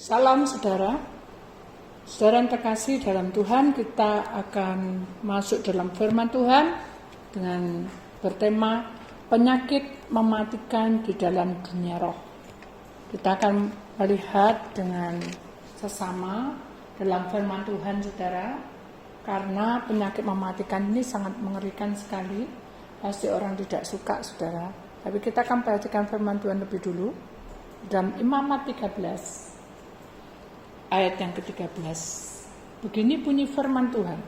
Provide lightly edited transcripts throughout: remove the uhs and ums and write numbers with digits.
Salam saudara. Saudara yang terkasih dalam Tuhan, kita akan masuk dalam firman Tuhan dengan bertema penyakit mematikan di dalam dunia roh. Kita akan melihat dengan sesama dalam firman Tuhan saudara, karena penyakit mematikan ini sangat mengerikan sekali. Pasti orang tidak suka saudara. Tapi kita akan perhatikan firman Tuhan lebih dulu dalam Imamat 13 ayat yang ke-13. Begini bunyi firman Tuhan.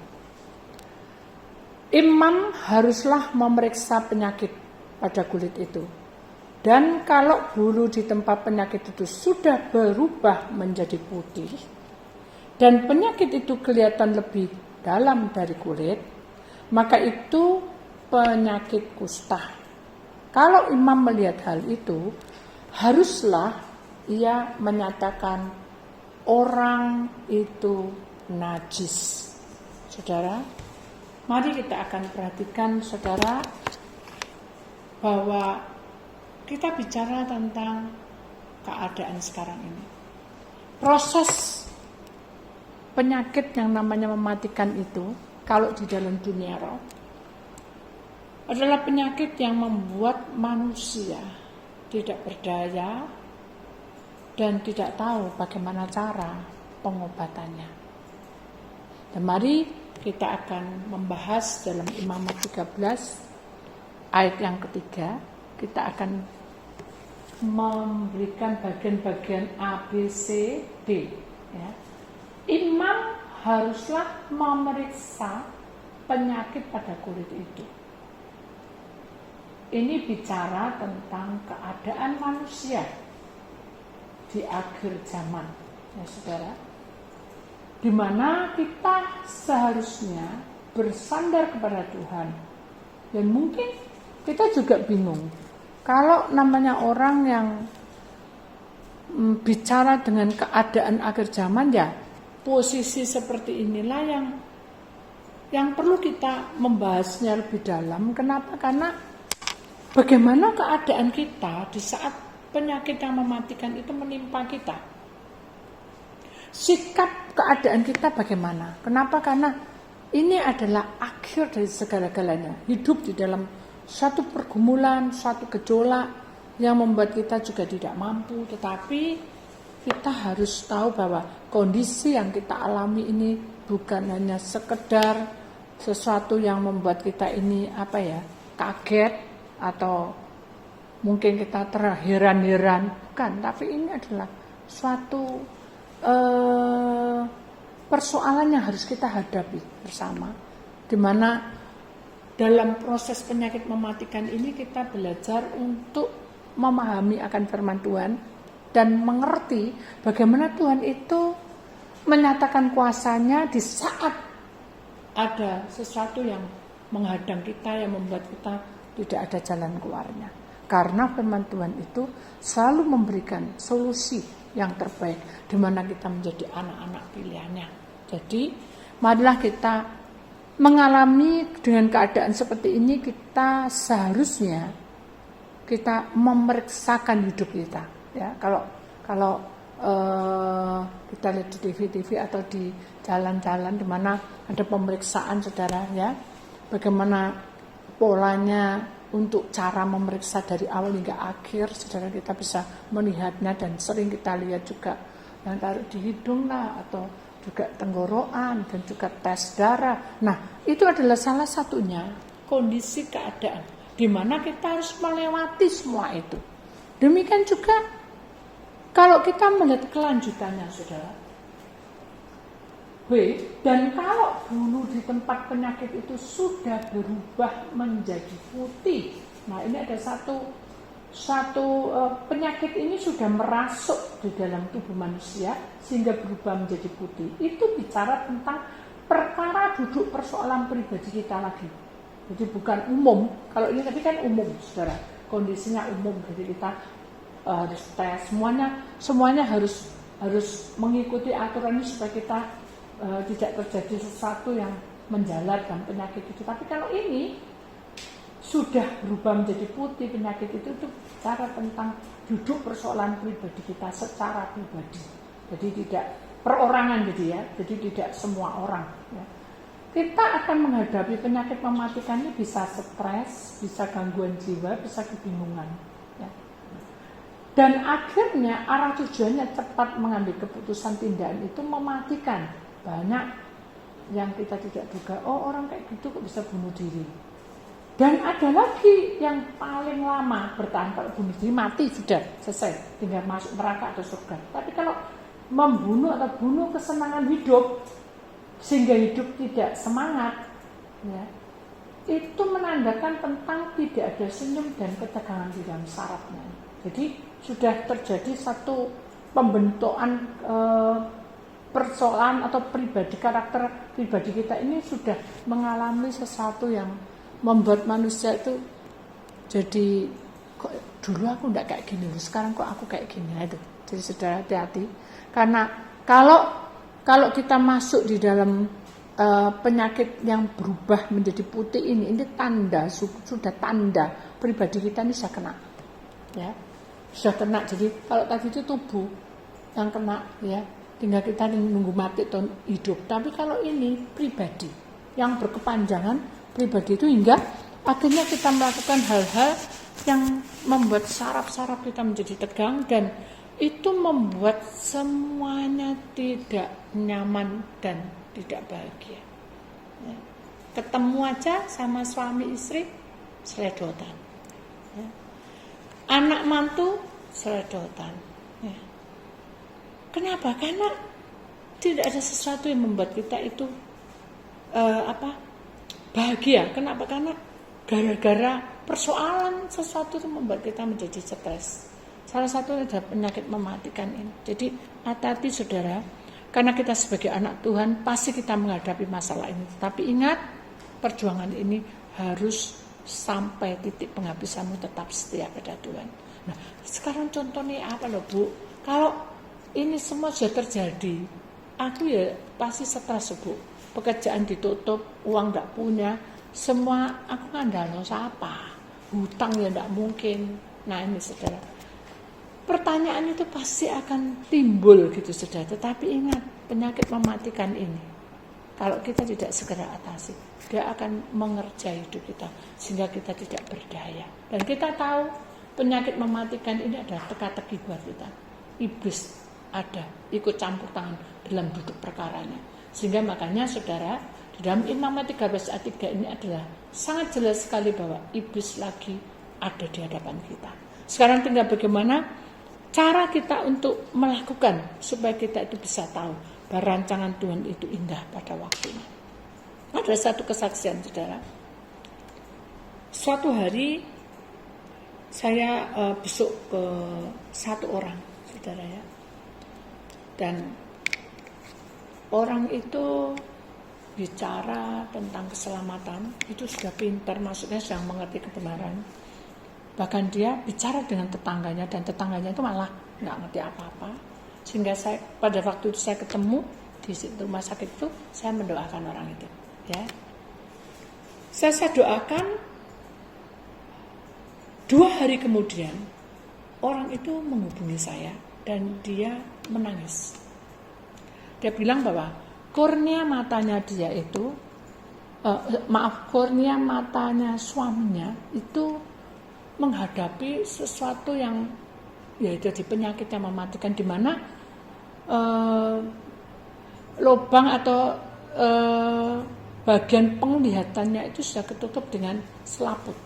Imam haruslah memeriksa penyakit pada kulit itu. Dan kalau bulu di tempat penyakit itu sudah berubah menjadi putih, dan penyakit itu kelihatan lebih dalam dari kulit, maka itu penyakit kusta. Kalau imam melihat hal itu, haruslah ia menyatakan orang itu najis. Saudara, mari kita akan perhatikan saudara bahwa kita bicara tentang keadaan sekarang ini. Proses penyakit yang namanya mematikan itu, kalau di dalam dunia roh, adalah penyakit yang membuat manusia tidak berdaya dan tidak tahu bagaimana cara pengobatannya. Dan mari kita akan membahas dalam Imamat 13 ayat yang ketiga. Kita akan memberikan bagian-bagian A, B, C, D. Ya. Imam haruslah memeriksa penyakit pada kulit itu. Ini bicara tentang keadaan manusia di akhir zaman, ya saudara, di mana kita seharusnya bersandar kepada Tuhan. Dan mungkin kita juga bingung kalau namanya orang yang bicara dengan keadaan akhir zaman, ya posisi seperti inilah yang perlu kita membahasnya lebih dalam. Kenapa? Karena bagaimana keadaan kita di saat penyakit yang mematikan itu menimpa kita. Sikap keadaan kita bagaimana? Kenapa? Karena ini adalah akhir dari segala-galanya. Hidup di dalam suatu pergumulan, suatu gejolak yang membuat kita juga tidak mampu. Tetapi kita harus tahu bahwa kondisi yang kita alami ini bukan hanya sekedar sesuatu yang membuat kita ini kaget atau mungkin kita terheran-heran, bukan, tapi ini adalah suatu persoalan yang harus kita hadapi bersama, di mana dalam proses penyakit mematikan ini kita belajar untuk memahami akan firman Tuhan dan mengerti bagaimana Tuhan itu menyatakan kuasanya di saat ada sesuatu yang menghadang kita, yang membuat kita tidak ada jalan keluarnya. Karena firman Tuhan itu selalu memberikan solusi yang terbaik, di mana kita menjadi anak-anak pilihannya. Jadi marilah kita mengalami dengan keadaan seperti ini, kita seharusnya kita memeriksakan hidup kita. Ya, kalau kita lihat di TV atau di jalan-jalan di mana ada pemeriksaan saudara, ya, bagaimana polanya untuk cara memeriksa dari awal hingga akhir, saudara, kita bisa melihatnya. Dan sering kita lihat juga yang taruh di hidung lah, atau juga tenggorokan, dan juga tes darah. Nah, itu adalah salah satunya kondisi keadaan di mana kita harus melewati semua itu. Demikian juga kalau kita melihat kelanjutannya saudara. Dan kalau bulu di tempat penyakit itu sudah berubah menjadi putih. Nah, ini ada satu penyakit ini sudah merasuk di dalam tubuh manusia sehingga berubah menjadi putih. Itu bicara tentang perkara duduk persoalan pribadi kita lagi. Jadi bukan umum. Kalau ini tapi kan umum, saudara. Kondisinya umum. Jadi kita harus tes semuanya harus mengikuti aturan ini supaya kita tidak terjadi sesuatu yang menjalar dalam penyakit itu. Tapi kalau ini sudah berubah menjadi putih penyakit itu bicara tentang duduk persoalan pribadi kita secara pribadi. Jadi tidak perorangan gitu ya. Jadi tidak semua orang. Ya. Kita akan menghadapi penyakit mematikan ini bisa stres, bisa gangguan jiwa, bisa kebingungan. Ya. Dan akhirnya arah tujuannya cepat mengambil keputusan tindakan itu mematikan. Banyak yang kita tidak duga, oh orang kayak gitu kok bisa bunuh diri. Dan ada lagi yang paling lama bertahan, kalau bunuh diri mati sudah selesai, tinggal masuk neraka atau surga. Tapi kalau membunuh atau bunuh kesenangan hidup sehingga hidup tidak semangat, ya, itu menandakan tentang tidak ada senyum dan ketegangan di dalam sarafnya. Jadi sudah terjadi satu pembentukan persoalan atau karakter pribadi kita ini sudah mengalami sesuatu yang membuat manusia itu jadi kok dulu aku enggak kayak gini, sekarang kok aku kayak gini. Itu. Jadi saudara hati-hati karena kalau kita masuk di dalam penyakit yang berubah menjadi putih ini tanda sudah tanda pribadi kita ini sudah kena, ya sudah kena. Jadi kalau tadi itu tubuh yang kena, ya tinggal kita nunggu mati atau hidup. Tapi kalau ini pribadi yang berkepanjangan, pribadi itu hingga akhirnya kita melakukan hal-hal yang membuat saraf-saraf kita menjadi tegang dan itu membuat semuanya tidak nyaman dan tidak bahagia. Ya. Ketemu aja sama suami istri seledotan. Ya. Anak mantu seledotan. Ya. Kenapa? Karena tidak ada sesuatu yang membuat kita itu bahagia. Kenapa? Karena gara-gara persoalan sesuatu itu membuat kita menjadi stres. Salah satu adalah penyakit mematikan ini. Jadi hati-hati saudara, karena kita sebagai anak Tuhan pasti kita menghadapi masalah ini. Tapi ingat, perjuangan ini harus sampai titik penghabisanmu tetap setia pada Tuhan. Nah, sekarang contohnya apa loh Bu? Kalau ini semua sudah terjadi, aku ya pasti stres Bu. Pekerjaan ditutup, uang tidak punya, semua aku ngandalno siapa? Hutang ya tidak mungkin. Nah ini saudara. Pertanyaan itu pasti akan timbul gitu saudara. Tetapi ingat, penyakit mematikan ini kalau kita tidak segera atasi, dia akan mengerjai hidup kita sehingga kita tidak berdaya. Dan kita tahu penyakit mematikan ini adalah teka-teki buat kita. Iblis ada ikut campur tangan dalam duduk perkaranya. Sehingga makanya saudara, di dalam Imamat 13 ayat 3 ini adalah sangat jelas sekali bahwa iblis lagi ada di hadapan kita. Sekarang tinggal bagaimana cara kita untuk melakukan supaya kita itu bisa tahu bahwa rancangan Tuhan itu indah pada waktunya. Ada satu kesaksian saudara. Suatu hari saya besuk ke satu orang saudara ya. Dan orang itu bicara tentang keselamatan, itu sudah pintar, maksudnya sudah mengerti kebenaran. Bahkan dia bicara dengan tetangganya dan tetangganya itu malah nggak ngerti apa-apa. Sehingga saya pada waktu itu saya ketemu di rumah sakit itu, saya mendoakan orang itu. Ya, saya doakan. 2 hari kemudian orang itu menghubungi saya dan dia menangis. Dia bilang bahwa kornea matanya dia itu, kornea matanya suaminya itu menghadapi sesuatu yang yaitu di penyakit yang mematikan, di mana lubang atau bagian penglihatannya itu sudah ketutup dengan selaput.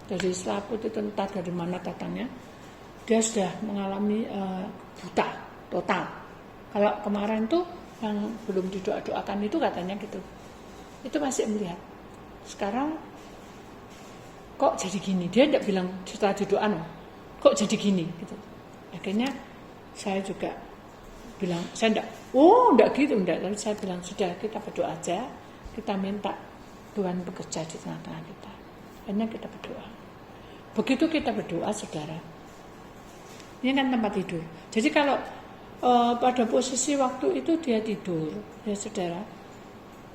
Jadi selaput itu entah dari mana datangnya, dia sudah mengalami buta total. Kalau kemarin tuh yang belum didoa-doakan itu katanya gitu, itu masih melihat. Sekarang kok jadi gini? Dia tidak bilang setelah didoa, kok jadi gini gitu. Akhirnya saya juga bilang, saya enggak gitu, enggak. Lalu saya bilang, sudah kita berdoa aja, kita minta Tuhan bekerja di tengah-tengah kita. Akhirnya kita berdoa. Begitu kita berdoa, saudara, ini kan tempat tidur. Jadi kalau pada posisi waktu itu dia tidur, ya saudara,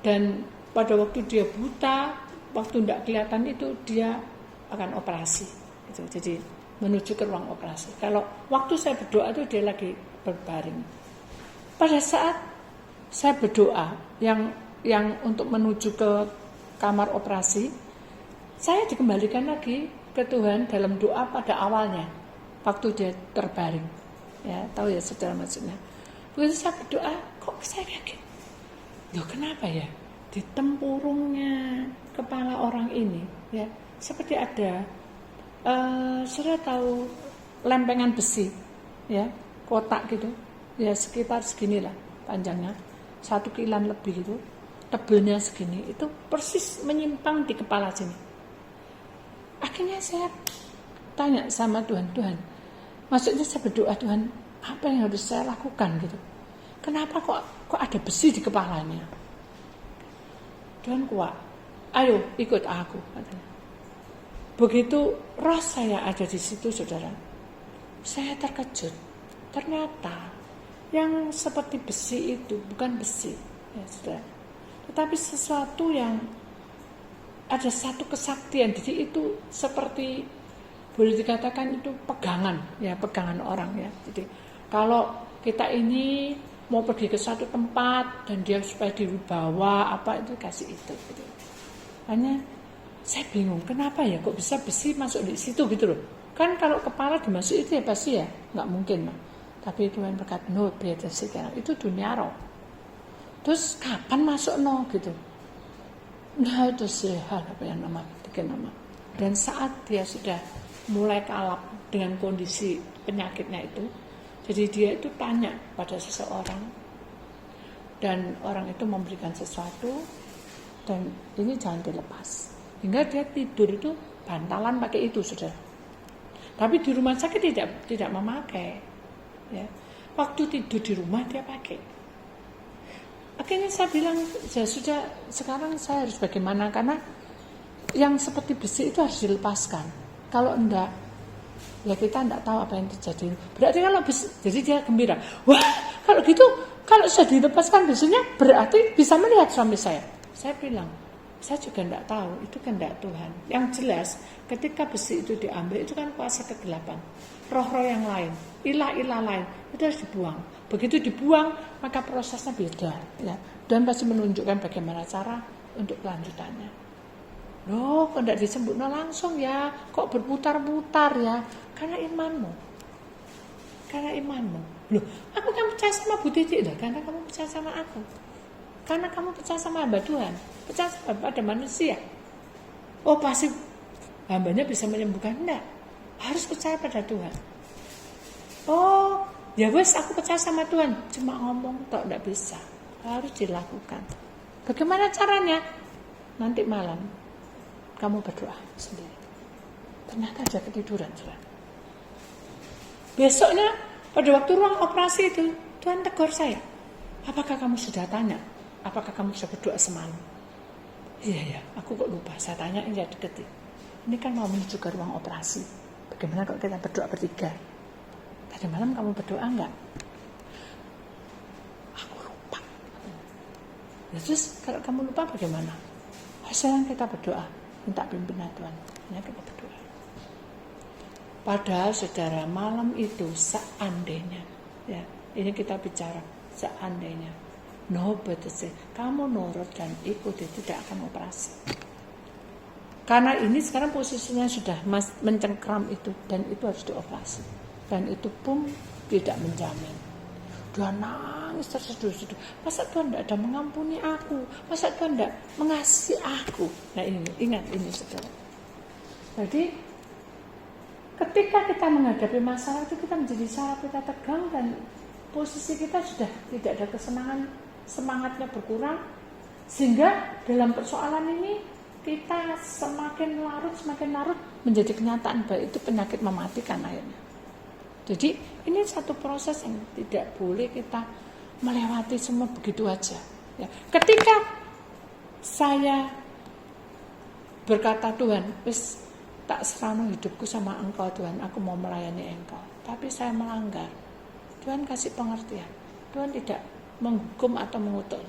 dan pada waktu dia buta, waktu tidak kelihatan itu dia akan operasi gitu. Jadi menuju ke ruang operasi. Kalau waktu saya berdoa itu dia lagi berbaring. pada saat saya berdoa yang untuk menuju ke kamar operasi, saya dikembalikan lagi ke Tuhan dalam doa pada awalnya, waktu dia terbaring. Ya, tahu ya saudara maksudnya. Begitu saya berdoa, kok saya kaget? Loh kenapa ya? Di tempurungnya kepala orang ini, ya seperti ada, saudara tahu lempengan besi, ya kotak gitu, ya sekitar seginilah panjangnya, 1 kilan lebih itu, tebelnya segini, itu persis menyimpang di kepala sini. Akhirnya saya tanya sama Tuhan, maksudnya saya berdoa, Tuhan, apa yang harus saya lakukan gitu? Kenapa kok ada besi di kepalanya? Tuhan kuat, ayo ikut aku, katanya. Begitu roh saya ada di situ, saudara, saya terkejut. Ternyata yang seperti besi itu bukan besi, ya saudara, tetapi sesuatu yang ada satu kesaktian. Jadi itu seperti boleh dikatakan itu pegangan, ya pegangan orang ya. Jadi kalau kita ini mau pergi ke suatu tempat dan dia supaya dibawa apa itu kasih itu gitu. Hanya saya bingung kenapa ya kok bisa besi masuk di situ gitu loh. Kan kalau kepala dimasuk itu ya pasti ya nggak mungkin lah. Tapi Tuhan berkata no, beda sekarang itu dunia roh. Terus kapan masuk no gitu? Nah itu hal apa yang bikin nama. Dan saat dia sudah mulai kalap dengan kondisi penyakitnya itu, jadi dia itu tanya pada seseorang dan orang itu memberikan sesuatu dan ini jangan dilepas. Hingga dia tidur itu bantalan pakai itu, saudara. Tapi di rumah sakit tidak memakai. Ya. Waktu tidur di rumah dia pakai. Akhirnya saya bilang, ya sudah, sekarang saya harus bagaimana? Karena yang seperti besi itu harus dilepaskan. Kalau enggak, ya kita enggak tahu apa yang terjadi. Berarti kalau besi, jadi dia gembira. Wah, kalau gitu, kalau sudah dilepaskan besinya, berarti bisa melihat suami saya. Saya bilang, saya juga enggak tahu, itu kehendak Tuhan. Yang jelas, ketika besi itu diambil, itu kan kuasa kegelapan. Roh-roh yang lain, ilah-ilah lain, itu harus dibuang. Begitu dibuang, maka prosesnya beda. Ya. Dan pasti menunjukkan bagaimana cara untuk kelanjutannya. Loh, kok tidak disebutnya langsung ya? Kok berputar-putar ya? Karena imanmu. Loh, aku kan percaya sama Bu Titi dah, karena kamu percaya sama aku. Karena kamu percaya sama hamba Tuhan, percaya pada manusia. Oh, pasti hambanya bisa menyembuhkan. Enggak. Harus percaya pada Tuhan. Oh, ya wes aku percaya sama Tuhan. Cuma ngomong tak enggak bisa. Harus dilakukan. Bagaimana caranya? Nanti malam kamu berdoa sendiri. Ternyata ada ketiduran, saudara. Besoknya pada waktu ruang operasi itu Tuhan tegur saya. Apakah kamu sudah tanya? Apakah kamu sudah berdoa semalam? Iya, aku kok lupa. Saya tanya ini deket. Ini kan mau menuju ke ruang operasi. Bagaimana kalau kita berdoa bertiga? Tadi malam kamu berdoa enggak? Aku lupa. Ya, terus kalau kamu lupa bagaimana? Sekarang kita berdoa, minta pimpinan Tuhan. Ya, kita berdoa. Padahal saudara, malam itu seandainya, ya, ini kita bicara seandainya, no better say, kamu nurut dan ikuti, tidak akan operasi. Karena ini sekarang posisinya sudah mencengkram itu dan itu harus dioperasi. Dan itu pun tidak menjamin. Dia nangis terseduh-seduh. Masa Tuhan tidak ada mengampuni aku? Masa Tuhan tidak mengasihi aku? Nah ini, ingat ini saudara. Jadi ketika kita menghadapi masalah itu kita menjadi saraf kita tegang dan posisi kita sudah tidak ada kesenangan, semangatnya berkurang. Sehingga dalam persoalan ini kita semakin larut menjadi kenyataan bahwa itu penyakit mematikan akhirnya. Jadi ini satu proses yang tidak boleh kita melewati semua begitu aja. Ya. Ketika saya berkata Tuhan, wis tak serahno hidupku sama Engkau Tuhan, aku mau melayani Engkau. Tapi saya melanggar. Tuhan kasih pengertian. Tuhan tidak menghukum atau mengutuk.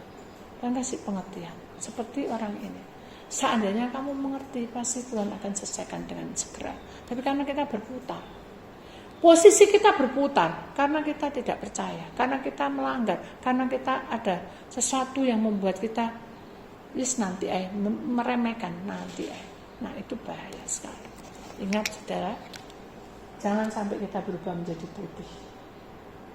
Tuhan kasih pengertian. Seperti orang ini. Seandainya kamu mengerti, pasti Tuhan akan selesaikan dengan segera. Tapi karena kita berputar, Posisi kita berputar karena kita tidak percaya, karena kita melanggar, karena kita ada sesuatu yang membuat kita nanti meremehkan nanti. Nah, itu bahaya sekali. Ingat saudara, jangan sampai kita berubah menjadi putih.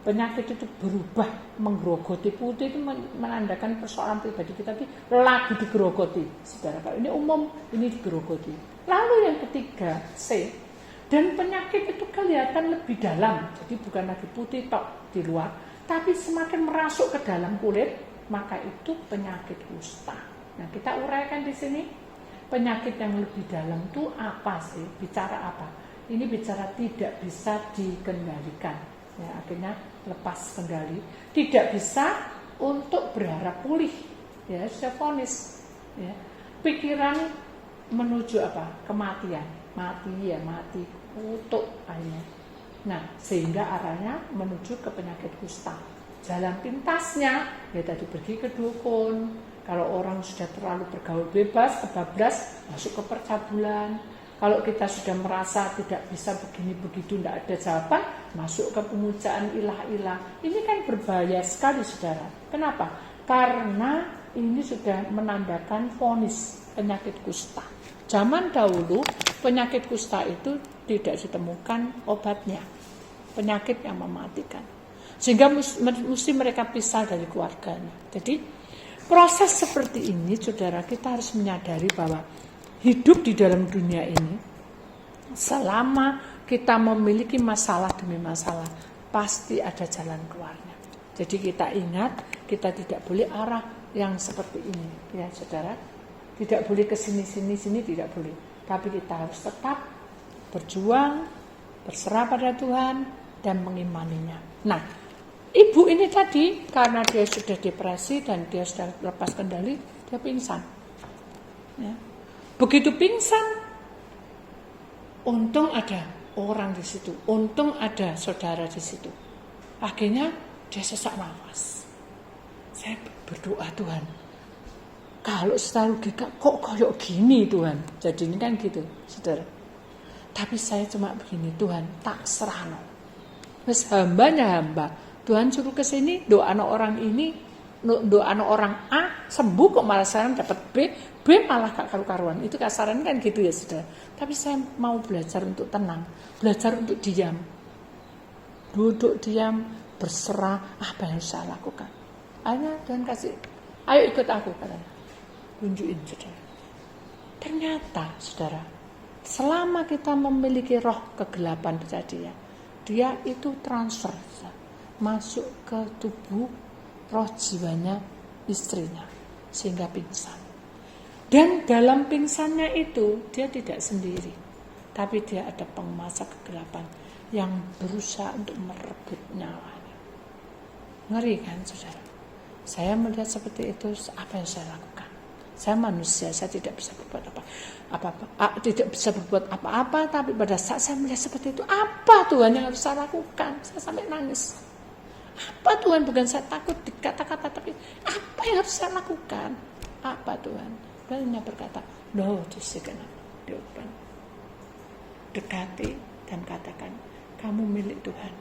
Penyakit itu berubah menggerogoti. Putih itu menandakan persoalan pribadi kita tapi lagi digerogoti. Saudara, kalau ini umum, ini digerogoti. Lalu yang ketiga, C. Dan penyakit itu kelihatan lebih dalam. Jadi bukan lagi putih tok di luar, tapi semakin merasuk ke dalam kulit, maka itu penyakit kusta. Nah, kita uraikan di sini. Penyakit yang lebih dalam itu apa sih? Bicara apa? Ini bicara tidak bisa dikendalikan. Ya, akhirnya lepas kendali. Tidak bisa untuk berharap pulih. Ya, sudah vonis. Ya. Pikiran menuju apa? Kematian. Mati kutuk akhirnya. Nah, sehingga arahnya menuju ke penyakit kusta. Jalan pintasnya ya tadi pergi ke dukun. Kalau orang sudah terlalu bergaul bebas, kebablas, masuk ke percabulan. Kalau kita sudah merasa tidak bisa begini begitu, tidak ada jawaban, masuk ke pemujaan ilah-ilah. Ini kan berbahaya sekali, saudara. Kenapa? Karena ini sudah menandakan vonis penyakit kusta. Zaman dahulu penyakit kusta itu tidak ditemukan obatnya, penyakit yang mematikan, sehingga mesti mereka pisah dari keluarganya. Jadi proses seperti ini, saudara, kita harus menyadari bahwa hidup di dalam dunia ini, selama kita memiliki masalah demi masalah, pasti ada jalan keluarnya. Jadi kita ingat, kita tidak boleh arah yang seperti ini, ya saudara. Tidak boleh ke sini, tidak boleh. Tapi kita harus tetap berjuang, berserah pada Tuhan, dan mengimaninya. Nah, ibu ini tadi, karena dia sudah depresi dan dia sudah lepas kendali, dia pingsan. Ya. Begitu pingsan, untung ada orang di situ, untung ada saudara di situ. Akhirnya dia sesak nafas. Saya berdoa, Tuhan, kalau selalu kok kayak gini Tuhan. Jadi ini kan gitu, saudara. Tapi saya cuma begini, Tuhan, tak serahno. Wes hambanya hamba. Tuhan suruh ke sini, doa orang ini, doa orang A sembuh kok malah saya dapat B malah gak karu-karuan. Itu kasaran kan gitu ya, saudara. Tapi saya mau belajar untuk tenang, belajar untuk diam. Duduk diam, berserah, apa yang harus saya lakukan. Akhirnya Tuhan kasih, ayo ikut aku katanya. Tunjukin, saudara. Ternyata, saudara, selama kita memiliki roh kegelapan dia itu transfer masuk ke tubuh roh jiwanya istrinya sehingga pingsan. Dan dalam pingsannya itu dia tidak sendiri, tapi dia ada penguasa kegelapan yang berusaha untuk merebut nyawanya. Ngeri kan, saudara? Saya melihat seperti itu, apa yang saya lakukan? Saya manusia, saya tidak bisa berbuat tidak bisa berbuat apa-apa, tapi pada saat saya melihat seperti itu, apa Tuhan yang harus saya lakukan? Saya sampai nangis. Apa Tuhan? Bukan saya takut dikata-kata, tapi apa yang harus saya lakukan? Apa Tuhan? Tuhan berkata, no, diopen. Dekati dan katakan, kamu milik Tuhan.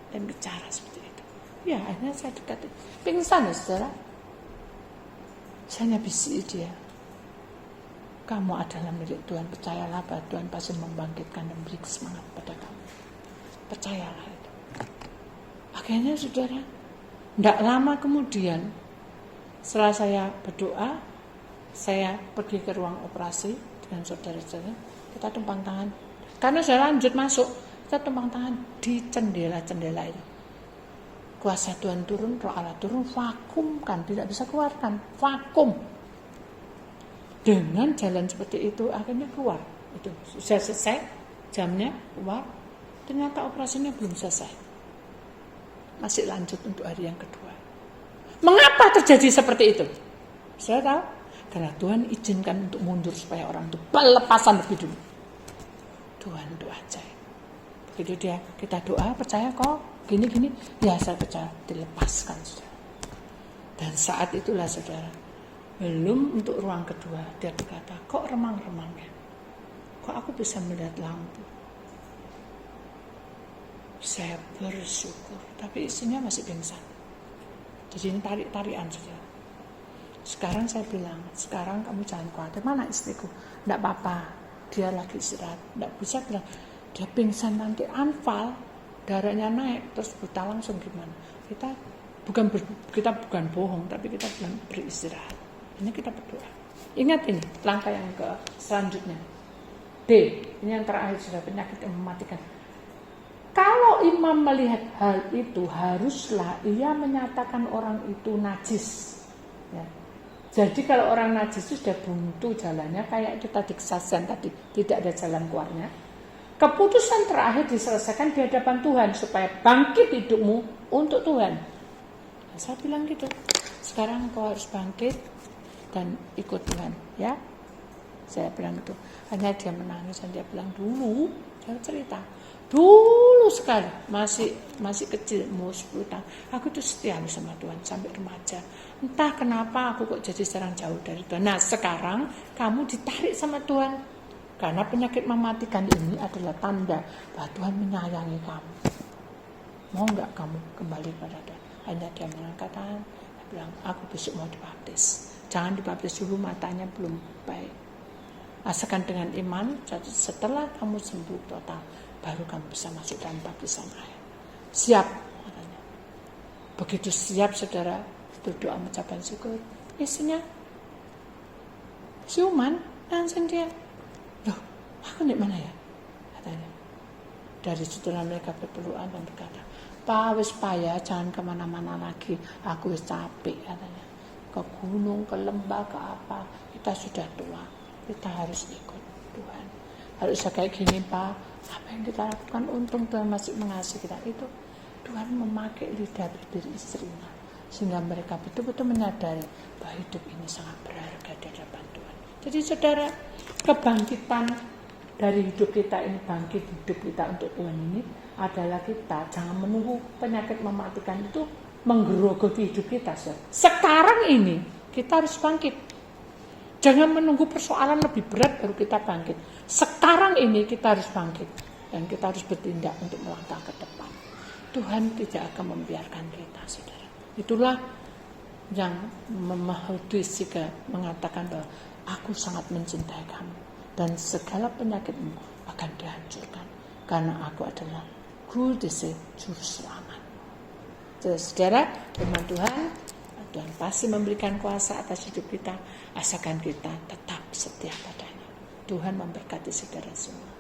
Dan bicara seperti itu. Ya, akhirnya saya dekati. Pingsan ya, saudara. Saya bisi dia. Kamu adalah milik Tuhan. Percayalah bahwa Tuhan pasti membangkitkan dan beri semangat pada kamu. Percayalah itu. Akhirnya saudara, tidak lama kemudian, setelah saya berdoa, saya pergi ke ruang operasi dengan saudara-saudara. Kita tumpang tangan. Karena saya lanjut masuk, kita tumpang tangan di jendela-jendela itu. Kuasa Tuhan turun, roh Allah turun, vakum kan, tidak bisa keluarkan, vakum. Dengan jalan seperti itu akhirnya keluar. Itu sudah selesai, jamnya keluar. Ternyata operasinya belum selesai, masih lanjut untuk hari yang kedua. Mengapa terjadi seperti itu? Saya tahu, karena Tuhan izinkan untuk mundur supaya orang itu pelepasan lebih dulu. Tuhan itu ajaib. Begitu dia kita doa, percaya kok gini-gini, ya saya percaya, dilepaskan saudara. Dan saat itulah saudara, belum untuk ruang kedua, dia berkata, kok remang-remangnya? Kok aku bisa melihat lampu? Saya bersyukur, tapi istrinya masih pingsan. Jadi ini tarik-tarikan saja. Sekarang saya bilang, sekarang kamu jangan khawatir. Mana istriku? Tidak apa-apa, dia lagi istirahat. Tidak bisa bilang, dia pingsan nanti anfal, darahnya naik, terus buta langsung gimana? Kita bukan bohong, tapi kita bilang beristirahat. Ini kita berdoa. Ingat ini, langkah yang ke selanjutnya. D, ini yang terakhir sudah penyakit yang mematikan. Kalau imam melihat hal itu, haruslah ia menyatakan orang itu najis. Ya. Jadi kalau orang najis itu sudah buntu jalannya, kayak itu tadi kesaksian tadi, tidak ada jalan keluarnya. Keputusan terakhir diselesaikan di hadapan Tuhan, supaya bangkit hidupmu untuk Tuhan. Nah, saya bilang gitu, sekarang kau harus bangkit dan ikut Tuhan. Ya, saya bilang itu. Hanya dia menangis dan dia bilang dulu, dia cerita. Dulu sekali, masih kecil, mau 10 tahun. Aku tuh setia sama Tuhan sampai remaja. Entah kenapa aku kok jadi sekarang jauh dari Tuhan. Nah sekarang kamu ditarik sama Tuhan. Karena penyakit mematikan ini adalah tanda bahwa Tuhan menyayangi kamu. Mau gak kamu kembali pada Tuhan? Hanya dia mengangkat tangan, dia bilang, aku besok mau dibaptis. Jangan dibaptis dulu, matanya belum baik. Asalkan dengan iman, setelah kamu sembuh total, baru kamu bisa masuk dalam baptisan air. Siap, katanya. Begitu siap saudara, berdoa mengucapkan syukur. Isinya siuman, langsung dia, loh, aku di mana ya? Katanya. Dari situlah mereka berpelukan dan berkata, Pak, wis payah, jangan kemana-mana lagi. Aku wis capek, katanya. Ke gunung, ke lembah, ke apa. Kita sudah tua. Kita harus ikut Tuhan. Harus kayak gini, Pak. Apa yang kita lakukan, untung Tuhan masih mengasihi kita. Itu Tuhan memakai lidah bibir istrinya, sehingga mereka betul-betul menyadari bahwa hidup ini sangat berharga di hadapan Tuhan. Jadi saudara, kebangkitan dari hidup kita ini, bangkit hidup kita untuk Tuhan ini adalah kita jangan menunggu penyakit mematikan itu menggerogoti hidup kita. Sekarang ini kita harus bangkit. Jangan menunggu persoalan lebih berat baru kita bangkit. Sekarang ini kita harus bangkit. Dan kita harus bertindak untuk melangkah ke depan. Tuhan tidak akan membiarkan kita, saudara. Itulah yang Mahudisika mengatakan bahwa aku sangat mencintai kamu. Dan segala penyakitmu akan dihancurkan. Karena aku adalah Kudise Juru Selamat. Jadi, saudara, firman Tuhan pasti memberikan kuasa atas hidup kita, asalkan kita tetap setia padanya. Tuhan memberkati saudara semua.